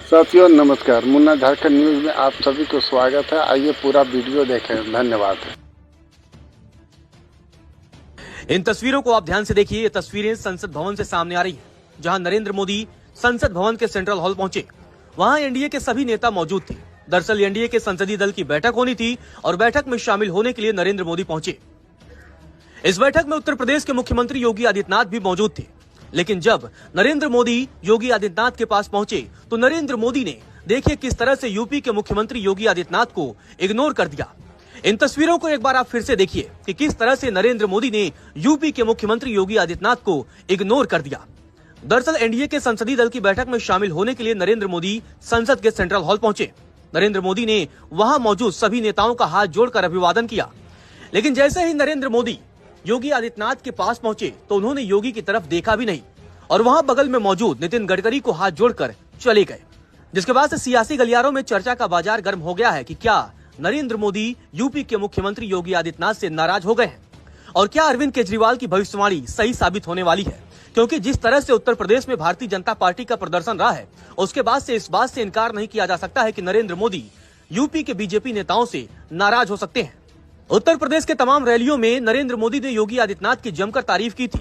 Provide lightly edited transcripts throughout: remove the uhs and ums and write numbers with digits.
साथियों नमस्कार, मुन्ना झारखंड न्यूज़ में आप सभी को स्वागत है। आइए पूरा वीडियो देखें। धन्यवाद। इन तस्वीरों को आप ध्यान से देखिए। ये तस्वीरें संसद भवन से सामने आ रही हैं, जहां नरेंद्र मोदी संसद भवन के सेंट्रल हॉल पहुंचे। वहां एनडीए के सभी नेता मौजूद थे। दरअसल एनडीए के संसदीय दल की बैठक होनी थी और बैठक में शामिल होने के लिए नरेंद्र मोदी पहुंचे। इस बैठक में उत्तर प्रदेश के मुख्यमंत्री योगी आदित्यनाथ भी मौजूद थे। लेकिन जब नरेंद्र मोदी योगी आदित्यनाथ के पास पहुंचे तो नरेंद्र मोदी ने देखिए किस तरह से यूपी के मुख्यमंत्री योगी आदित्यनाथ को इग्नोर कर दिया। इन तस्वीरों को एक बार आप फिर से देखिए कि किस तरह से नरेंद्र मोदी ने यूपी के मुख्यमंत्री योगी आदित्यनाथ को इग्नोर कर दिया। दरअसल एनडीए के संसदीय दल की बैठक में शामिल होने के लिए नरेंद्र मोदी संसद के सेंट्रल हॉल पहुंचे। नरेंद्र मोदी ने वहां मौजूद सभी नेताओं का हाथ जोड़कर अभिवादन किया। लेकिन जैसे ही नरेंद्र मोदी योगी आदित्यनाथ के पास पहुंचे तो उन्होंने योगी की तरफ देखा भी नहीं और वहां बगल में मौजूद नितिन गडकरी को हाथ जोड़कर चले गए। जिसके बाद से सियासी गलियारों में चर्चा का बाजार गर्म हो गया है कि क्या नरेंद्र मोदी यूपी के मुख्यमंत्री योगी आदित्यनाथ से नाराज हो गए हैं और क्या अरविंद केजरीवाल की भविष्यवाणी सही साबित होने वाली है। क्योंकि जिस तरह से उत्तर प्रदेश में भारतीय जनता पार्टी का प्रदर्शन रहा है उसके बाद से इस बात से इनकार नहीं किया जा सकता है कि नरेंद्र मोदी यूपी के बीजेपी नेताओं से नाराज हो सकते हैं। उत्तर प्रदेश के तमाम रैलियों में नरेंद्र मोदी ने योगी आदित्यनाथ की जमकर तारीफ की थी,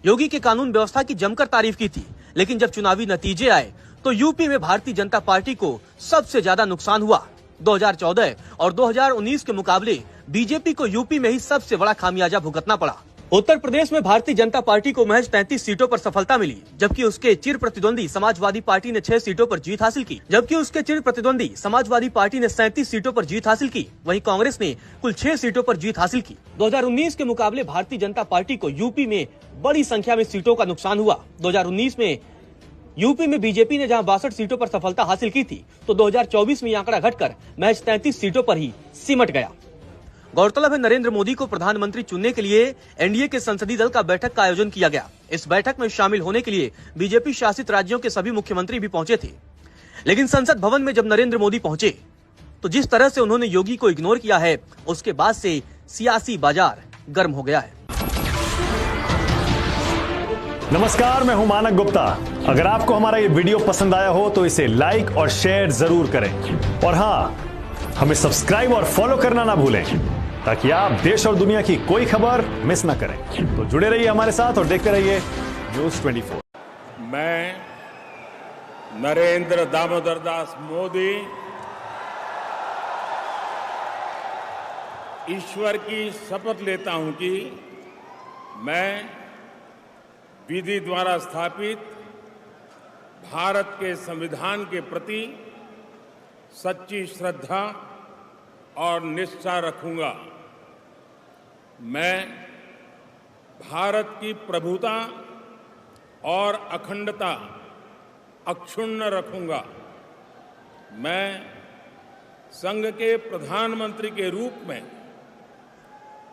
योगी की कानून व्यवस्था की जमकर तारीफ की थी। लेकिन जब चुनावी नतीजे आए तो यूपी में भारतीय जनता पार्टी को सबसे ज्यादा नुकसान हुआ। 2014 और 2019 के मुकाबले बीजेपी को यूपी में ही सबसे बड़ा खामियाजा भुगतना पड़ा। उत्तर प्रदेश में भारतीय जनता पार्टी को महज 33 सीटों पर सफलता मिली, जबकि उसके चिर प्रतिद्वंदी समाजवादी पार्टी ने 6 सीटों पर जीत हासिल की। 37 सीटों पर जीत हासिल की। वहीं कांग्रेस ने कुल 6 सीटों पर जीत हासिल की। 2019 के मुकाबले भारतीय जनता पार्टी को यूपी में बड़ी संख्या में सीटों का नुकसान हुआ। 2019 में यूपी में बीजेपी ने जहां 62 सीटों पर सफलता हासिल की थी तो 2024 में ये आंकड़ा घटकर महज 33 सीटों पर ही सिमट गया। गौरतलब है नरेंद्र मोदी को प्रधानमंत्री चुनने के लिए एनडीए के संसदीय दल का बैठक का आयोजन किया गया। इस बैठक में शामिल होने के लिए बीजेपी शासित राज्यों के सभी मुख्यमंत्री भी पहुंचे थे। लेकिन संसद भवन में जब नरेंद्र मोदी पहुंचे तो जिस तरह से उन्होंने योगी को इग्नोर किया है उसके बाद से सियासी बाजार गर्म हो गया है। नमस्कार, मैं हूं मानक गुप्ता। अगर आपको हमारा ये वीडियो पसंद आया हो तो इसे लाइक और शेयर जरूर करें और हाँ, हमें सब्सक्राइब और फॉलो करना ना भूलें ताकि आप देश और दुनिया की कोई खबर मिस ना करें। तो जुड़े रहिए हमारे साथ और देखते रहिए न्यूज़ 24। मैं नरेंद्र दामोदर दास मोदी ईश्वर की शपथ लेता हूं कि मैं विधि द्वारा स्थापित भारत के संविधान के प्रति सच्ची श्रद्धा और निष्ठा रखूंगा। मैं भारत की प्रभुता और अखंडता अक्षुण्ण रखूंगा। मैं संघ के प्रधानमंत्री के रूप में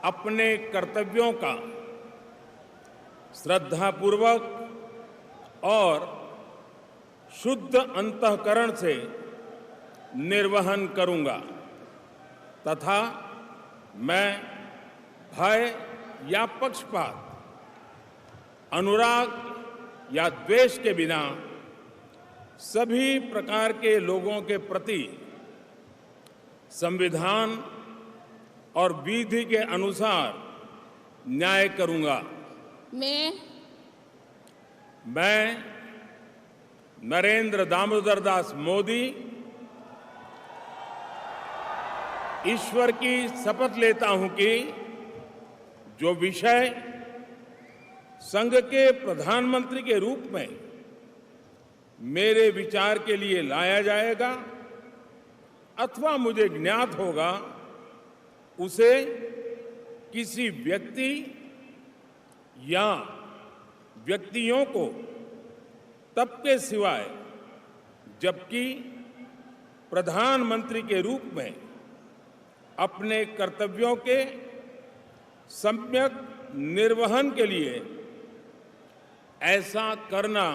अपने कर्तव्यों का श्रद्धापूर्वक और शुद्ध अंतःकरण से निर्वहन करूंगा तथा मैं भय या पक्षपात, अनुराग या द्वेष के बिना सभी प्रकार के लोगों के प्रति संविधान और विधि के अनुसार न्याय करूंगा। मैं नरेंद्र दामोदर दास मोदी ईश्वर की शपथ लेता हूं कि जो विषय संघ के प्रधानमंत्री के रूप में मेरे विचार के लिए लाया जाएगा अथवा मुझे ज्ञात होगा उसे किसी व्यक्ति या व्यक्तियों को तब के सिवाय जबकि प्रधानमंत्री के रूप में अपने कर्तव्यों के सम्यक निर्वहन के लिए ऐसा करना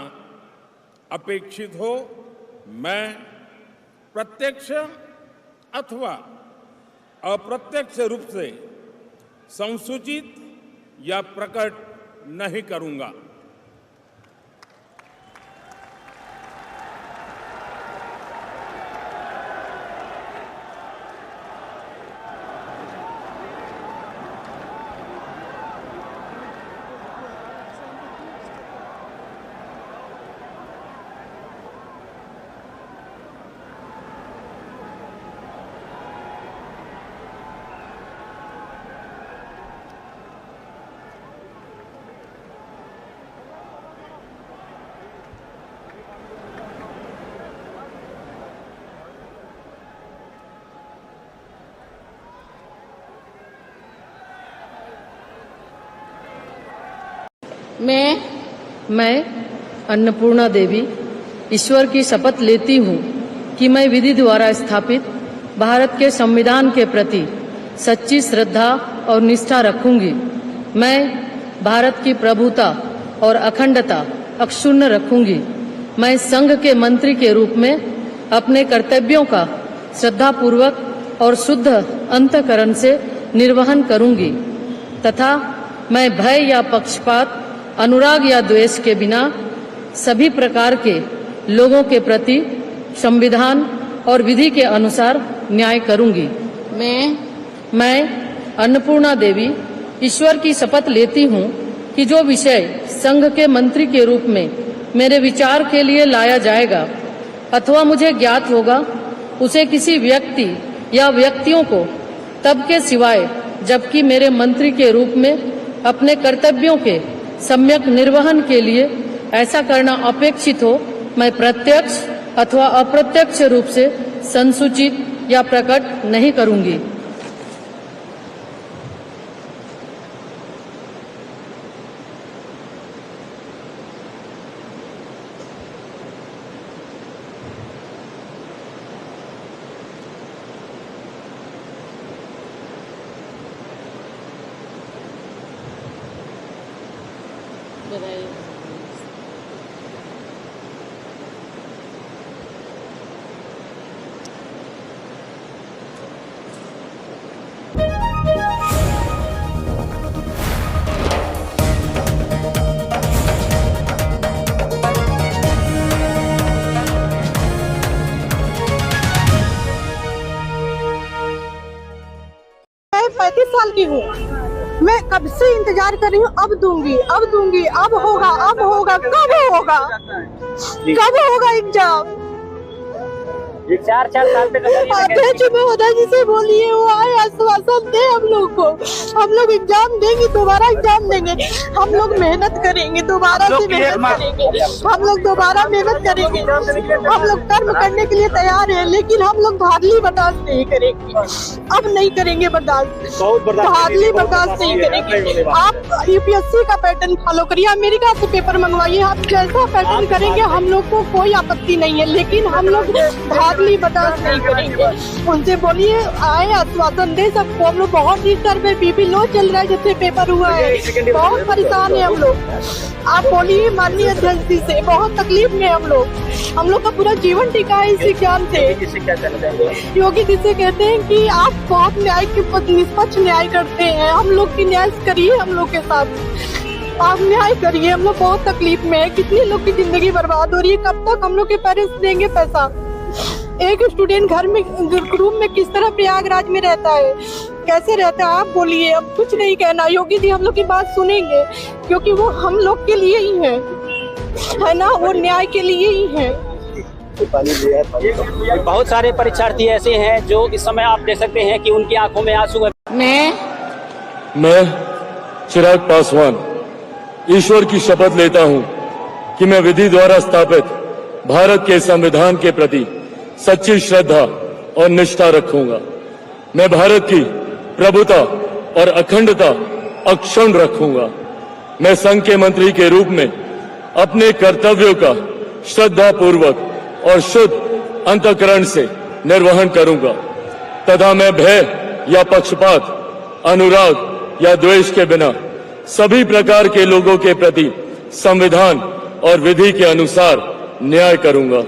अपेक्षित हो, मैं प्रत्यक्ष अथवा अप्रत्यक्ष रूप से संसूचित या प्रकट नहीं करूंगा। मैं अन्नपूर्णा देवी ईश्वर की शपथ लेती हूँ कि मैं विधि द्वारा स्थापित भारत के संविधान के प्रति सच्ची श्रद्धा और निष्ठा रखूंगी। मैं भारत की प्रभुता और अखंडता अक्षुण्ण रखूंगी। मैं संघ के मंत्री के रूप में अपने कर्तव्यों का श्रद्धापूर्वक और शुद्ध अंतःकरण से निर्वहन करूंगी तथा मैं भय या पक्षपात, अनुराग या द्वेष के बिना सभी प्रकार के लोगों के प्रति संविधान और विधि के अनुसार न्याय करूंगी। मैं अन्नपूर्णा देवी ईश्वर की शपथ लेती हूँ कि जो विषय संघ के मंत्री के रूप में मेरे विचार के लिए लाया जाएगा अथवा मुझे ज्ञात होगा, उसे किसी व्यक्ति या व्यक्तियों को तब के सिवाय जबकि मेरे मंत्री के रूप में अपने कर्तव्यों के सम्यक निर्वहन के लिए ऐसा करना अपेक्षित हो, मैं प्रत्यक्ष अथवा अप्रत्यक्ष रूप से संसूचित या प्रकट नहीं करूंगी। मैं 35 साल की हूँ। मैं कब से इंतजार कर रही हूँ, अब दूंगी, अब होगा, कब होगा एग्जाम। ये 4 साल पे अध्यक्ष महोदय जी से बोलिए, वो आए आश्वासन दे हम लोग को। हम लोग एग्जाम देंगे, दोबारा एग्जाम देंगे। हम लोग मेहनत करेंगे, दोबारा से मेहनत करेंगे। हम लोग दोबारा मेहनत करेंगे। हम लोग कर्म करने के लिए तैयार हैं, लेकिन हम लोग धारली बर्दाश्त नहीं करेंगे। अब नहीं करेंगे बर्दाश्त, धारली बर्दाश्त नहीं करेंगे। आप यूपीएससी का पैटर्न फॉलो करिए, अमेरिका से पेपर मंगवाइए। आप जैसा पैटर्न करेंगे हम लोग को कोई आपत्ति नहीं है, लेकिन हम लोग धारली बर्दाश्त नहीं करेंगे। उनसे बोलिए आए, आश्वासन दे सबको। हम लोग बहुत डिस्टर्ब है, बीपी लो चल रहा है, जब से पेपर हुआ है बहुत परेशान है हम लोग। आप बोलिए माननीय अध्यक्ष जी से, बहुत तकलीफ में हम लोग का पूरा जीवन टिका है इस एग्जाम से। योगी जी से कहते हैं कि आप बहुत न्याय निष्पक्ष न्याय करते हैं, हम लोग की न्याय करिए, हम लोग के साथ आप न्याय करिए। हम लोग बहुत तकलीफ में है, कितने लोग की जिंदगी बर्बाद हो रही है। कब तक हम लोग के पेरेंट्स देंगे पैसा? एक स्टूडेंट घर में रूम में किस तरह प्रयागराज में रहता है, कैसे रहता है? आप बोलिए, अब कुछ नहीं कहना। योगी जी हम लोग की बात सुनेंगे, क्योंकि वो हम लोग के लिए ही है ना, वो न्याय के लिए ही है। बहुत सारे परीक्षार्थी ऐसे हैं जो इस समय आप देख सकते हैं कि उनकी आंखों में आंसू है। मैं चिराग पासवान ईश्वर की शपथ लेता हूं कि मैं विधि द्वारा स्थापित भारत के संविधान के प्रति सच्ची श्रद्धा और निष्ठा रखूंगा। मैं भारत की प्रभुता और अखंडता अक्षुण्ण रखूंगा। मैं संघ के मंत्री के रूप में अपने कर्तव्यों का श्रद्धा पूर्वक और शुद्ध अंतःकरण से निर्वहन करूंगा तथा मैं भय या पक्षपात, अनुराग या द्वेष के बिना सभी प्रकार के लोगों के प्रति संविधान और विधि के अनुसार न्याय करूंगा।